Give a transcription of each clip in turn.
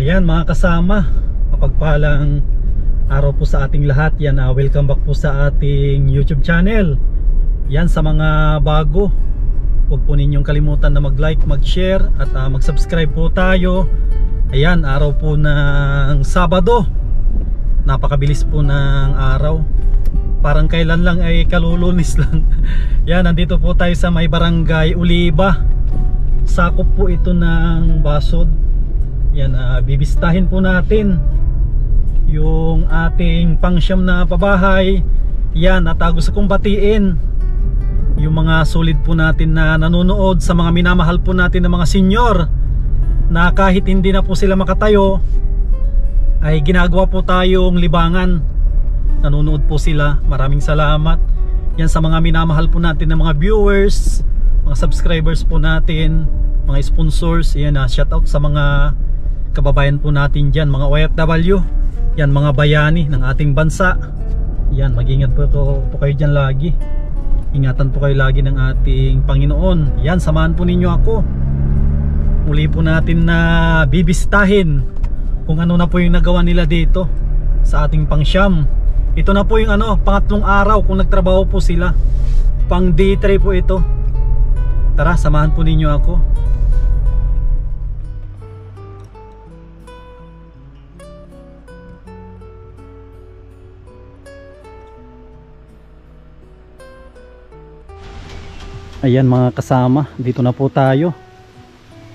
Ayan mga kasama, mapagpalang araw po sa ating lahat. Yan, welcome back po sa ating YouTube channel. Yan, sa mga bago, huwag po ninyong kalimutan na mag-like, mag-share at mag-subscribe po tayo. Ayan, araw po ng Sabado. Napakabilis po ng araw. Parang kailan lang ay kalulunis lang. Yan, nandito po tayo sa may barangay Oliva. Sakop po ito ng Basod. Yan, bibistahin po natin yung ating pangsyam na pabahay. Yan, at gusto kong batiin yung mga solid po natin na nanonood, sa mga minamahal po natin ng mga senior na kahit hindi na po sila makatayo ay ginagawa po tayong libangan. Nanonood po sila. Maraming salamat. Yan, sa mga minamahal po natin ng mga viewers, mga subscribers po natin, mga sponsors. Yan, shout out sa mga kababayan po natin dyan, mga OFW. Yan, mga bayani ng ating bansa. Yan, mag-ingat po kayo dyan lagi. Ingatan po kayo lagi ng ating Panginoon. Yan, samahan po ninyo ako. Muli po natin na bibistahin kung ano na po yung nagawa nila dito sa ating pangsyam. Ito na po yung pangatlong araw kung nagtrabaho po sila. Pang day 3 po ito. Tara, samahan po ninyo ako. Ayan mga kasama, dito na po tayo.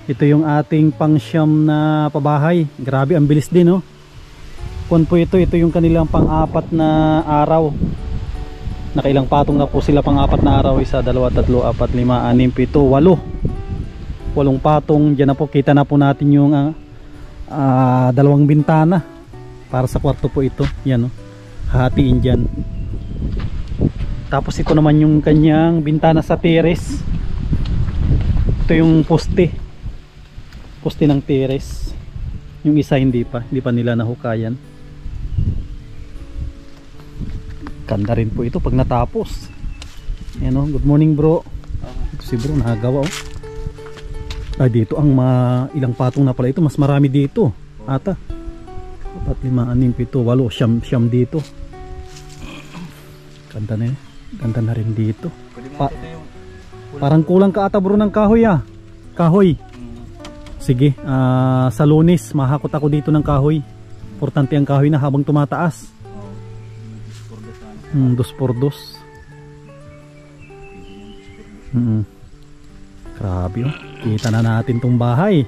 Ito yung ating pangsyam na pabahay. Grabe, ang bilis din, oh. Kung po ito yung kanilang pang-apat na araw. Nakailang patong na po sila pang-apat na araw. 1, 2, 3, 4, 5, 6, 7, 8. 8 patong. Diyan na po, kita na po natin yung dalawang bintana para sa kwarto po ito. Yan, oh. Hatiin dyan. Tapos ito naman yung kanyang bintana sa terrace. Ito yung poste ng terrace. Yung isa hindi pa nila nahukayan. Ganda rin po ito pag natapos. Ayan, oh, good morning bro. Ito si bro nakagawa, oh. Dito ang ilang patong na pala ito. Mas marami dito ata. 4, 5, 6, 7, 8, siyam dito. Ganda na eh. Ganda na rin dito. Parang kulang ka ata bro ng kahoy, kahoy. Sige, sa Lunes mahakot ako dito ng kahoy. Importante ang kahoy na habang tumataas. 2x2. Grabe, oh. Kita na natin tong bahay.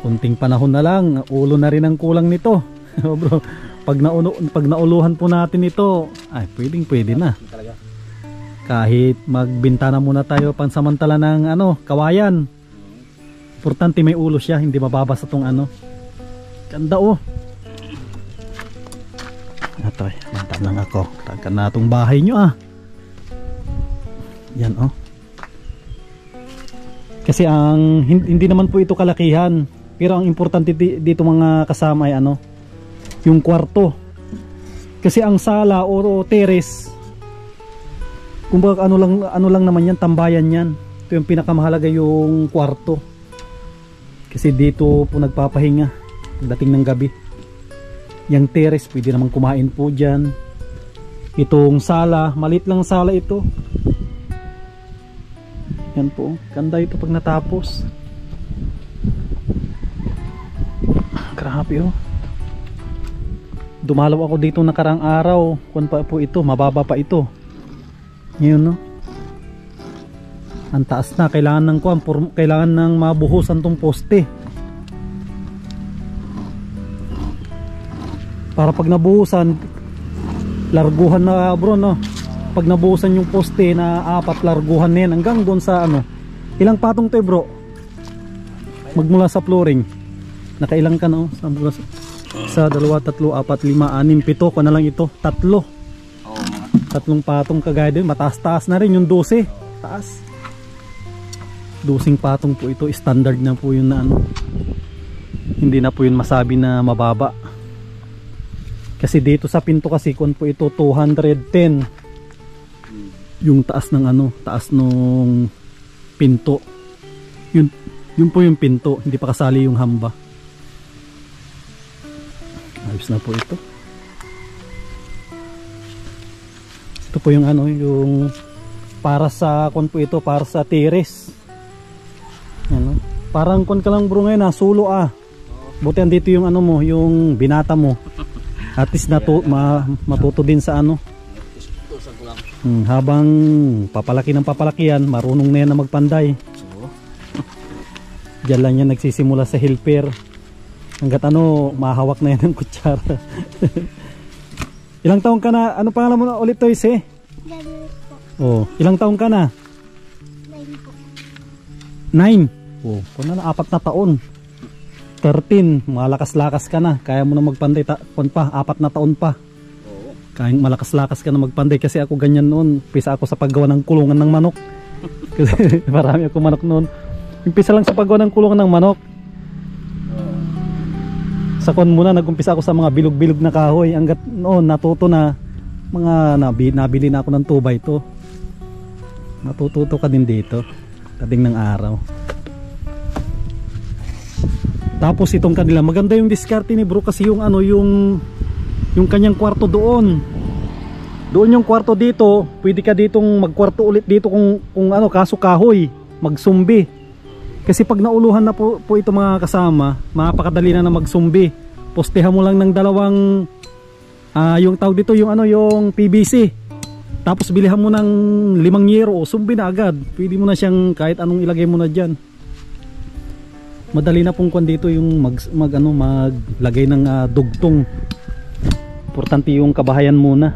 Kunting panahon na lang, ulo na rin ang kulang nito. Bro, pag nauluhan po natin ito, ay pwede na. Kahit magbintana muna tayo pansamantala ng kawayan. Importante may ulo siya, hindi mababasa tong Ganda, oh. Ito, mantan lang ako. Tagan na itong bahay nyo, Yan, oh. Kasi hindi naman po ito kalakihan. Pero ang importante dito mga kasama ay yung kwarto. Kasi ang sala o terrace, kumbaga ano lang naman yan, tambayan yan. Ito yung pinakamahalaga, yung kwarto. Kasi dito po nagpapahinga dating ng gabi. Yung terrace, pwede naman kumain po dyan. Itong sala, maliit lang sala ito. Yan po, ganda ito pag natapos. Grabe, oh. Dumalaw ako dito nakarang araw. Kung pa po ito, mababa pa ito. Ngayon, no? Ang taas na, kailangan ng mabuhusan tong poste. Para pag nabuhusan, larguhan na bro, no? Pag nabuhusan yung poste na 4, larguhan na yan hanggang doon sa ilang patong to, bro? Magmula sa flooring. Nakailang ka na, oh? Sa 2, 3, 4, 5, 6, 7 ko na lang ito. 3 patong kagaya din. Mataas-taas na rin yung 12. Taas. 12 patong po ito. Standard na po yun na hindi na po yun masabi na mababa. Kasi dito sa pinto kasi kung po ito 210 yung taas ng taas nung pinto. Yun po yung pinto, hindi pa kasali yung hamba. ayos na po ito. Ito po yung ano, yung para sa kon po ito, para sa terrace. Ano? Parang kon ka lang bro ngayon, sulo Buti andito yung ano mo, yung binata mo. At least matuto din sa ano. Habang papalaki ng papalaki yan, marunong na yan na magpanday. Diyan lang yan nagsisimula sa helper. Hanggat ano, mahawak na yan ng kutsara. Ilang taon ka na? Ano pangalan mo na ulit, Toyce? Oh, ilang taon ka na? 9 po. 9? Oh, kung na 4 na taon. 13, malakas-lakas ka na. Kaya mo na magpanday pa, 4 na taon pa. Kaya malakas-lakas ka na magpanday. Kasi ako ganyan noon. Pisa ako sa paggawa ng kulungan ng manok. Kasi marami ako manok noon. Umpisa lang sa paggawa ng kulungan ng manok. Sa kon muna nagumpisa ako sa mga bilog-bilog na kahoy. Hanggat noon natuto na mga nabili na ako ng 2x2. Natututo ka din dito. Kading ng araw. Tapos itong kanila, maganda yung diskarte ni bro kasi yung ano, yung kanyang kwarto doon. Doon yung kwarto dito, pwede ka ditong magkwarto ulit dito kung ano, kaso kahoy, magsumbi. Kasi pag nauluhan na po ito mga kasama, mapakadali na magsumbi. Postehan mo lang ng dalawang yung tawag dito, yung ano, yung PVC. Tapos bilihan mo ng 5 yero, sumbi na agad. Pwede mo na siyang kahit anong ilagay mo na diyan. Madali na pong kwan dito yung maglagay ng dugtong. Importante yung kabahayan muna.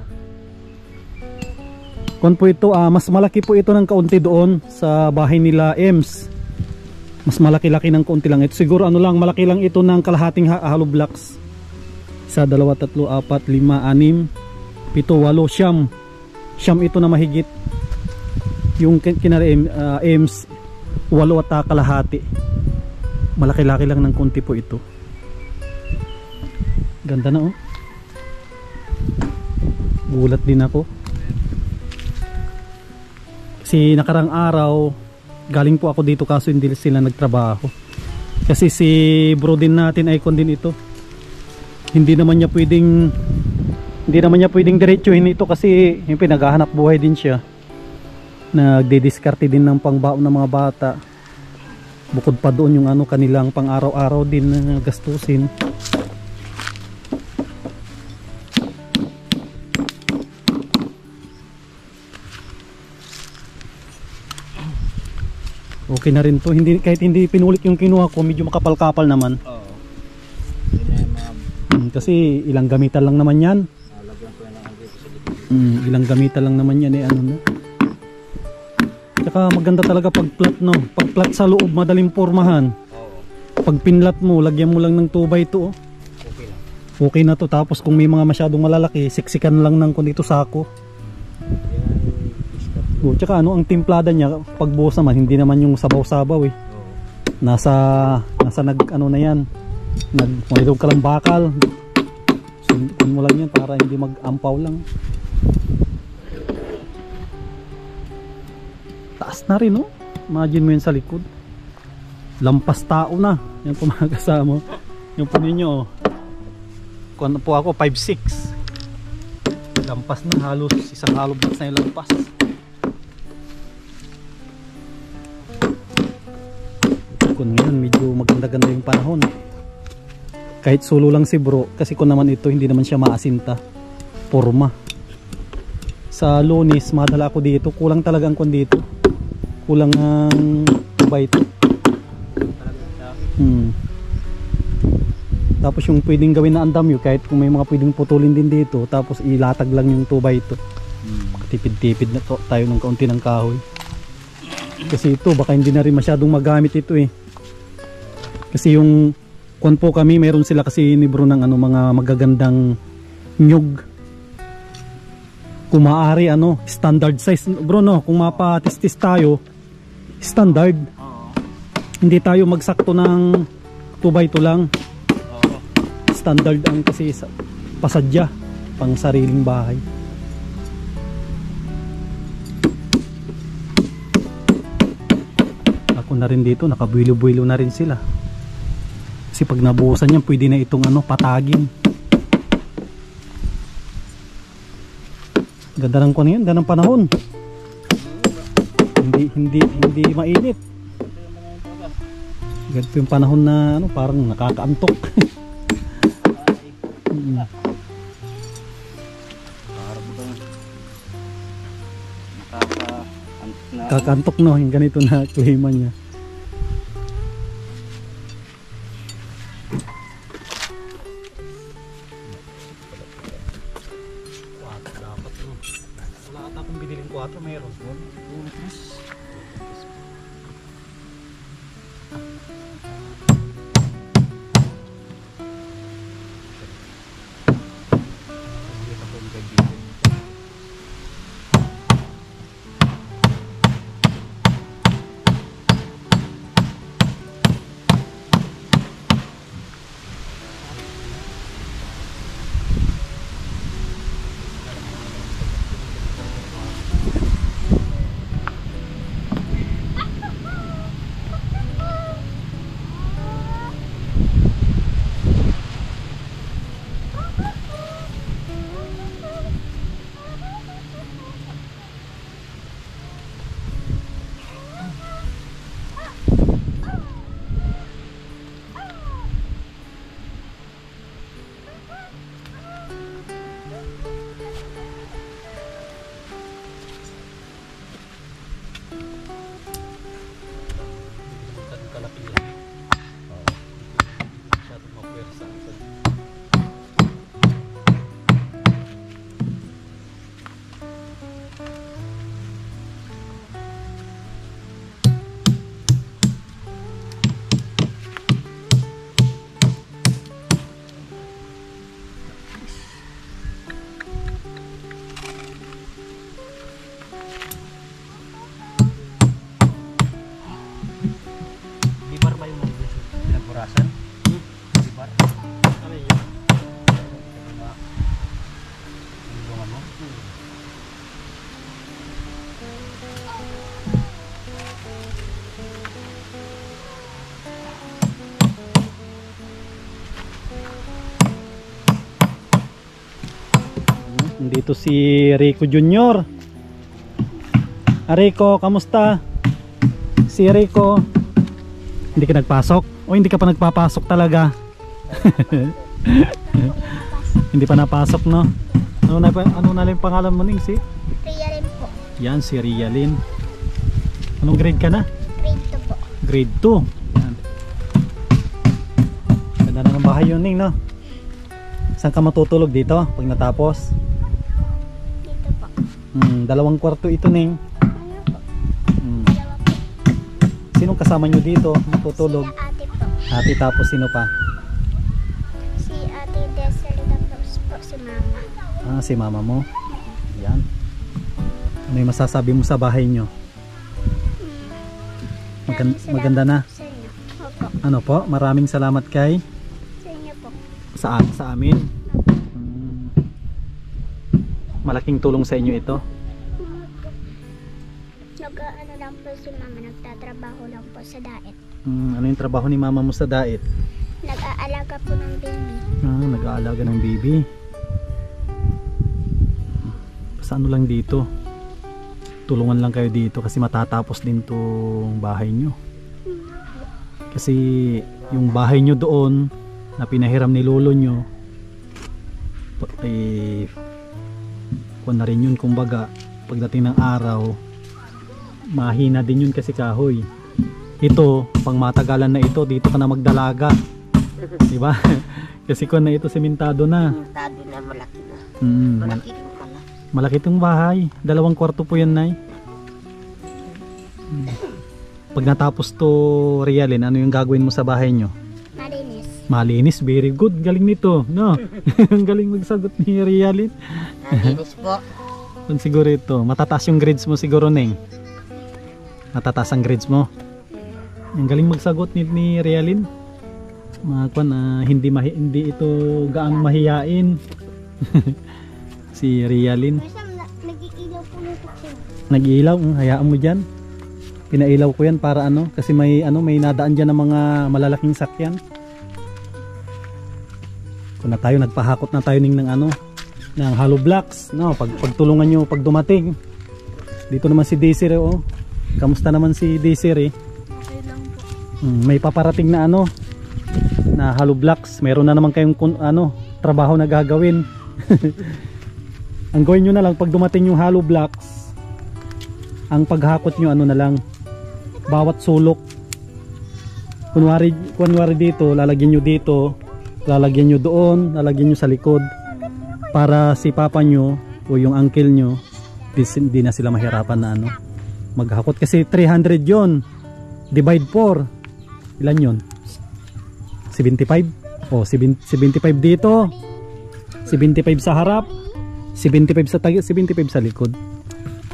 Kwan po ito, mas malaki po ito ng kaunti doon sa bahay nila Ems. Mas malaki-laki ng kaunti lang. Ito siguro ano lang, malaki lang ito ng kalahating hollow blocks. 1, 2, 3, 4, 5, 6, 7, 8, 9 siyam ito na mahigit. Yung kinara Ems 8 at kalahati. Malaki-laki lang ng konti po ito. Ganda na Gulat din ako. Kasi nakarang araw galing po ako dito kaso hindi sila nagtrabaho. Kasi si bro din natin icon din ito. Hindi naman niya pwedeng diretsuhin ito kasi yung pinaghahanap buhay din siya. Nagdidiskarte din ng pangbaon ng mga bata. Bukod pa doon yung ano kanilang pang araw-araw din na gastusin. Okay na rin to. Kahit hindi pinulik yung kinuha ko, medyo makapal-kapal naman. Oo. Kasi ilang gamitan lang naman yan. Ilang gamitan lang naman yan ano na. Tsaka maganda talaga pag flat Pag flat sa loob madaling pormahan. Pag pinlat mo, lagyan mo lang ng 2x2 Okay lang. Okay na to. Tapos kung may mga masyadong malalaki, siksikan lang ng kung dito sako. Tsaka ano, ang timplada niya pagbuhos naman, hindi naman yung sabaw-sabaw Nasa ano na yan. Mayroon ka lang bakal. Sundin mo lang yan para hindi mag-ampaw lang. Taas na rin Imagine mo yun sa likod. Lampas tao na. Yan po mga kasama. Yung po ninyo kung po ako 5'6". Lampas na, halos isang hollow blocks na yung lampas. Kung ngayon medyo maganda-ganda yung panahon. Kahit solo lang si bro. Kasi kung naman ito hindi naman siya maasinta. Porma. Sa Lunes madala ako dito. Kulang talaga ang kwan dito. Kulang ang 2x2. Tapos yung pwedeng gawin na andamyo, kahit kung may mga pwedeng putulin din dito, tapos ilatag lang yung 2x2. Makatipid-tipid na tayo ng kaunti ng kahoy. Kasi ito baka hindi na rin masyadong magamit ito Kasi yung kung po kami, meron sila kasi ni bro ng mga magagandang nyug. Kung maaari standard size bro kung mapatistis tayo standard. Hindi tayo magsakto ng 2x2 lang. Standard ang kasi pasadya pang sariling bahay. Ako na rin dito, nakabuilo-builo na rin sila. Kasi pag nabuhusan yan, pwede na itong patagin. Ganda ng kuno yun, ganda ng panahon. Hindi mainit. Ganito yung panahon na ano, parang nakakaantok. Kakaantok no, yung ganito na klima niya. Dapat no. Wala ata akong biniling 4, meron. Dito si Rico Jr. Rico, kamusta? Si Rico. Hindi ka nagpasok? O hindi ka pa nagpapasok talaga? Hindi pa napasok no? Ano na lang yung pangalan mo ning si? Rialin po. Yan si Rialin. Anong grade ka na? Grade 2 po. Grade 2. Yan. Ganda na ng bahay yun ning no? Saan ka matutulog dito pag natapos? Dito po. 2 kwarto ito ning. Ano po? Dalawa po. Sinong kasama nyo dito matutulog? Sila ate po. Ate, tapos sino pa? Si ate Desel, tapos po si mama. Ah, si mama mo. Yan. Ano yung masasabi mo sa bahay nyo? Maraming salamat Maganda na. po sa inyo. Opo. Ano po? Maraming salamat kay Sa inyo po. sa amin. Malaking tulong sa inyo ito. Nag-ano lang po si mama, nagtatrabaho lang po sa daet. Ano yung trabaho ni mama mo sa daet? Nag-aalaga po ng baby. Nag-aalaga ng baby. Sa ano lang dito? Tulungan lang kayo dito kasi matatapos din tong bahay nyo. Kasi yung bahay nyo doon na pinahiram ni lolo nyo, kung na rin yun, kumbaga pagdating ng araw mahina din yun kasi kahoy. Ito pang matagalan na ito, dito ka na magdalaga. Diba? Kasi kung na ito sementado na. Sementado na, malaki na. Malaki po pala. Malaki itong bahay. 2 kwarto po yan, Nay. Pag natapos to, Rialin, ano yung gagawin mo sa bahay nyo? Malinis. Malinis, very good. Galing nito, no? Ang galing magsagot ni Rialin. Nalinis po. Kung siguro ito, matataas yung grades mo siguro, Neng. Matataas ang grades mo. Ang galing magsagot ni Rialin. Mga kwan, hindi ito gaang mahiyain. Si Rialin. Nag-iilaw po nito po. Nag-iilaw, hayaan mo dyan. Pinailaw ko yan para ano, kasi may nadaan dyan ng mga malalaking sakyan. Kung na tayo, nagpahakot na tayo ng ng hollow blocks, no? Pagtulungan nyo pag dumating. Dito naman si Desiree, oh. Kamusta naman si Desiree? Okay lang po. May paparating na ano na hollow blocks. Meron na naman kayong trabaho na gagawin. Ang gawin nyo na lang pag dumating yung hollow blocks, ang paghakot nyo na lang, bawat sulok. Kunwari dito, lalagyan nyo dito, lalagyan nyo doon, lalagyan nyo sa likod, para si papa nyo o yung uncle nyo hindi na sila mahirapan na maghakot, kasi 300 yon, divide 4, ilan yon? 75? O 75 dito, 75 sa harap, 75 sa tabi, 75 sa likod,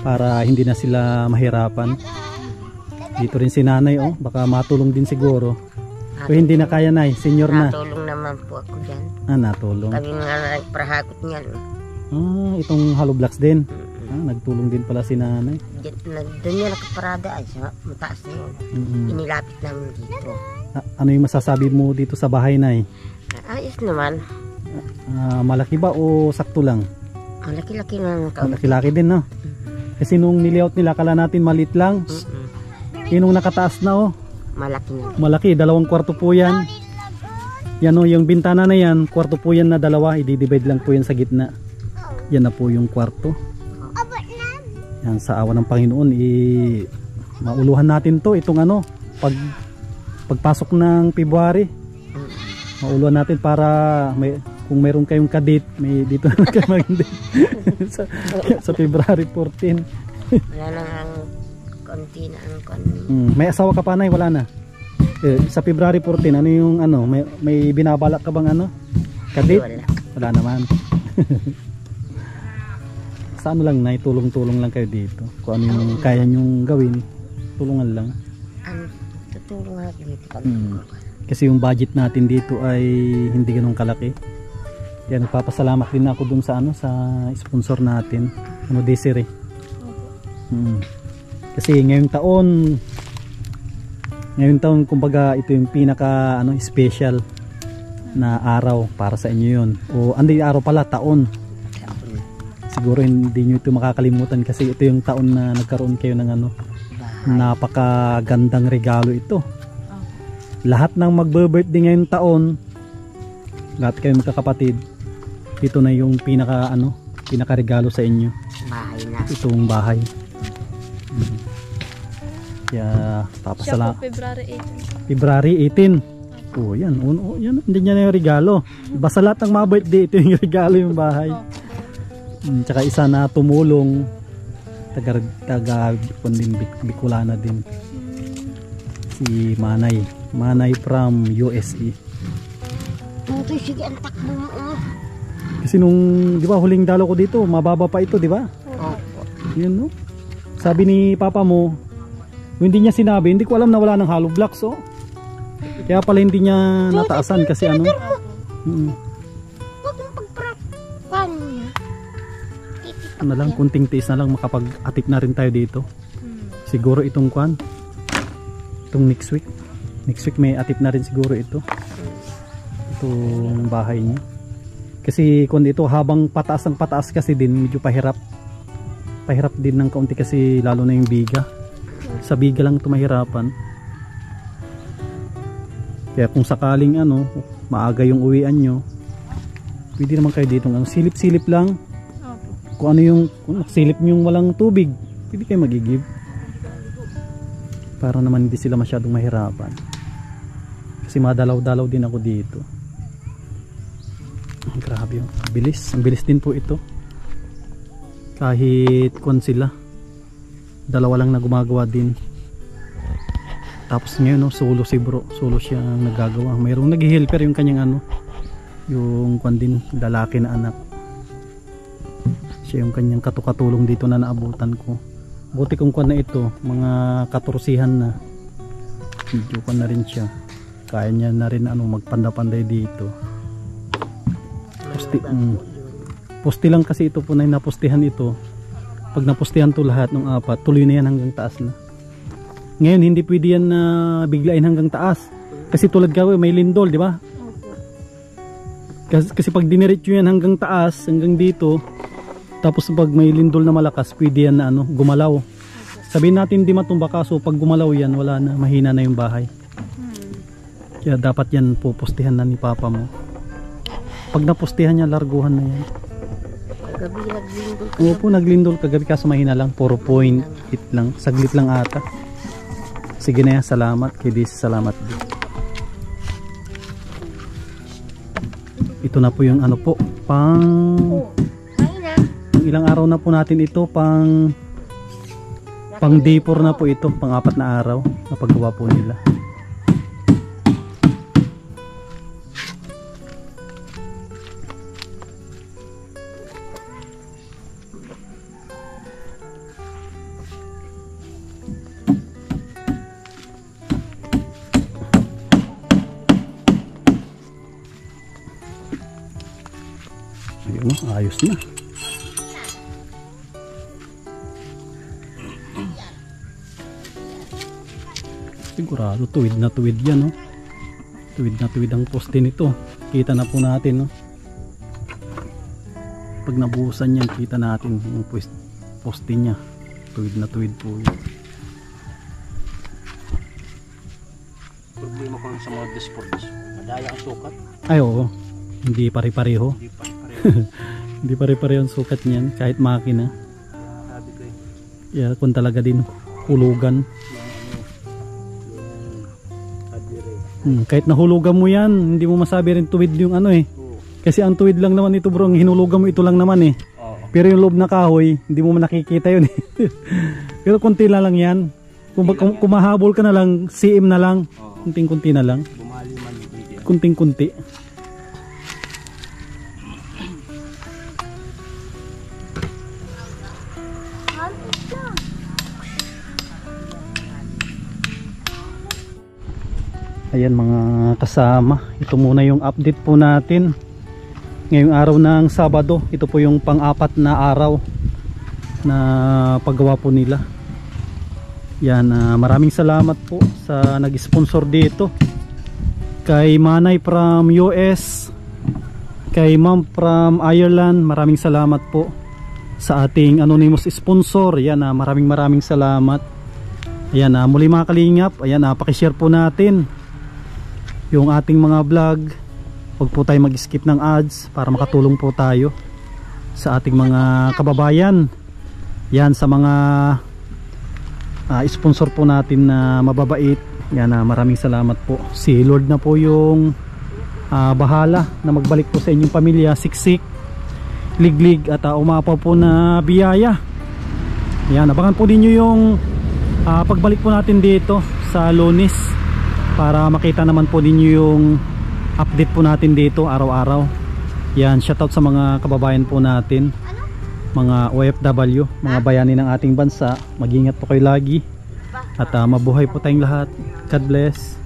para hindi na sila mahirapan. Dito rin si nanay, oh, baka matulong din siguro. O hindi na kaya, nay, senior na. Natulong naman po ako dyan. Natulong. Kami nga nagparahakot niyan. Itong hollow blocks din. Nagtulong din pala si nanay. Doon niya nakaparada ay sa mataas na yun. Inilapit namin dito. Ano yung masasabi mo dito sa bahay, nay? Ayos naman. Malaki ba o sakto lang? Malaki-laki na. Malaki-laki din, no? Kasi nung nilayout nila, kala natin maliit lang. Yung nakataas na, oh. Malaki na. Malaki, 2 kwarto po yan. Yan, oh, yung bintana na yan, kwarto po yan na 2, i-divide lang po yan sa gitna. Yan na po yung kwarto. Yan, sa awa ng Panginoon, mauluhan natin to, itong pagpasok ng February. Mauluhan natin para kung mayroon kayong kadate, may dito na kayo mag-date sa February 14. Wala lang ang konti na ang konti. May asawa ka pa, nay? Wala na. Sa February 14, ano yung may binabalak ka bang kadate? Wala naman. Sa lang, nay, tulong-tulong lang kayo dito. Kung ano yung kaya nyong gawin, tulungan lang. Tutulungan natin dito. Kasi yung budget natin dito ay hindi ganun kalaki. Kaya nagpapasalamat din ako dun sa sa sponsor natin, Desiree. Kasi ngayong taon kumbaga ito yung pinaka special na araw para sa inyo yun. O araw pala, taon. Siguro hindi nyo ito makakalimutan kasi ito yung taon na nagkaroon kayo ng napakagandang regalo ito. Lahat ng magbe-birthday ngayong taon, lahat kayo magkakapatid, ito na yung pinaka regalo sa inyo. Bahay na. Itong bahay. Kaya papasalamat. February 18. Oh, yan. Yan, hindi niya na yung regalo. Basta lahat ng mga birthday, ito yung regalo, yung bahay. Tsaka isa na tumulong, taga Bicolana din, si Manay from USA. Sige, ang takbo mo. Kasi nung, di ba, huling dalo ko dito, mababa pa ito, di ba? Opo. Yun, no? Sabi ni papa mo, hindi niya sinabi, hindi ko alam na wala ng hollow blocks, oh. Kaya pala hindi niya nataasan kasi lang, kunting tiis na lang, makapag-atik na rin tayo dito. Siguro itong next week may atik na rin siguro itong bahay niya. Kasi kung ito habang pataas ang pataas kasi din, medyo pahirap din ng kaunti kasi lalo na yung biga. Sa biga lang ito mahirapan. Kaya kung sakaling maaga yung uwian nyo, pwede naman kayo dito silip-silip lang. Kung kung silip nyo walang tubig, pwede kayo magigib. Para naman hindi sila masyadong mahirapan. Kasi madalaw-dalaw din ako dito. Grabe yung bilis. Ang bilis din po ito. Kahit sila, dalawa lang na gumagawa din. Tapos ngayon solo si bro, solo siya nagagawa. Mayroong nag-helper yung kanyang yung din, lalaki na anak. Siya yung kanyang katukatulong dito na naabutan ko. Buti kung na ito, mga 14 na. Medyo na rin siya. Kaya niya na rin magpanda-panday dito. Poste lang kasi ito po na napostihan ito. Pag napostihan to lahat ng 4, tuloy na yan hanggang taas na. Ngayon hindi pwede yan na biglain hanggang taas. Kasi tulad ka, may lindol, di ba? Kasi pag diniretso yan hanggang taas, hanggang dito, tapos pag may lindol na malakas, pwede yan na ano, gumalaw. Sabihin natin di matumba, kaso pag gumalaw yan, wala na, mahina na yung bahay. Kaya dapat yan pupustihan na ni papa mo. Pag napustihan niya, larguhan na yan. Kagabi naglindol ka. Oo po, naglindol kagabi, kaso mahina lang, 4.8 lang, saglit lang ata. Sige na yan, salamat kay Desi, salamat din. Ito na po yung ano po, ilang araw na po natin ito, pang day 4 na po ito, pang 4 na araw na paggawa po nila. Ayun, ayos na. Sigurado tuwid na tuwid yan, no? Tuwid na tuwid ang poste nito. Kita na po natin, no? Pag nabuhusan yan, kita natin yung poste niya. Tuwid na tuwid po yun. Problema ko sa mga disports, madaya ang sukat. Ay, oo. Hindi pare-pareho. Hindi pa pareho. Hindi pare-pareho ang sukat niyan, kahit makina. Sabi ko eh, Yeah, kung talaga din hulugan. Kahit nahulugan mo yan, hindi mo masabi rin tuwid yung ano eh. Kasi ang tuwid lang naman ito bro, ang hinulugan mo ito lang naman eh. Pero yung loob na kahoy, hindi mo nakikita yun eh. Pero kunti na lang yan. Kung mahabol ka na lang, CM na lang. Kunting-kunti na lang. bumali man yung video. Kunting-kunti. Ayan mga kasama, ito muna yung update po natin ngayong araw ng Sabado. Ito po yung pang-4 na araw na paggawa po nila. Yan, maraming salamat po sa nag-sponsor dito, kay Manay from US, kay Ma'am from Ireland. Maraming salamat po sa ating anonymous sponsor. Yan, maraming salamat. Ayan, muli mga kalingap, ayan, pakishare po natin yung ating mga vlog. Huwag po tayo mag-skip ng ads para makatulong po tayo sa ating mga kababayan. Yan, sa mga sponsor po natin na mababait. Yan, maraming salamat po. Si Lord na po yung bahala na magbalik po sa inyong pamilya, siksik, liglig at umapaw po na biyaya. Yan, abangan po ninyo yung pagbalik po natin dito sa Lunes, para makita naman po ninyo yung update po natin dito araw-araw. Yan, shoutout sa mga kababayan po natin, mga OFW, mga bayani ng ating bansa. Mag-ingat po kayo lagi at mabuhay po tayong lahat. God bless.